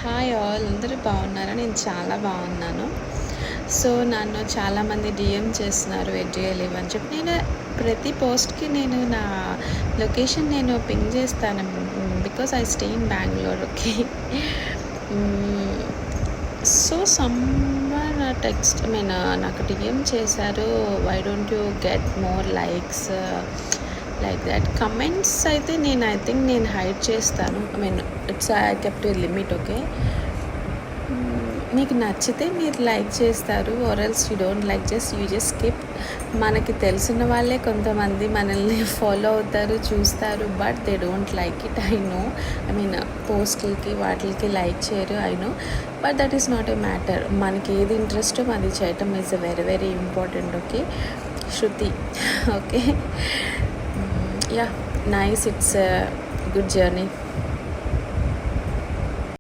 Hi all, అందరూ బాగున్నారా? నేను చాలా బాగున్నాను. సో నన్ను చాలామంది డిఎం చేస్తున్నారు ఎడ్యుఏ లీవ్ అని చెప్పి. నేను ప్రతి పోస్ట్కి నా లొకేషన్ పింగ్ చేస్తాను, because I stay in Bengaluru. Okay. So someone text నాకు డిఎం చేశారు, why don't you get more likes like that. Comments అయితే ఐ థింక్ నేను హైడ్ చేస్తాను. It's I kept a limit. Okay, మీకు నచ్చితే మీరు లైక్ చేస్తారు, or else you don't like, you just skip. మనకి తెలిసిన వాళ్ళే కొంతమంది మనల్ని ఫాలో అవుతారు, చూస్తారు, but they don't like it. I know. పోస్ట్లకి వాటికి లైక్ చేయరు, I know, but that is not a matter. మనకి ఏది ఇంట్రెస్టో అది చేయటం is very very important. Okay, Shruti. Okay, nice, it's good journey.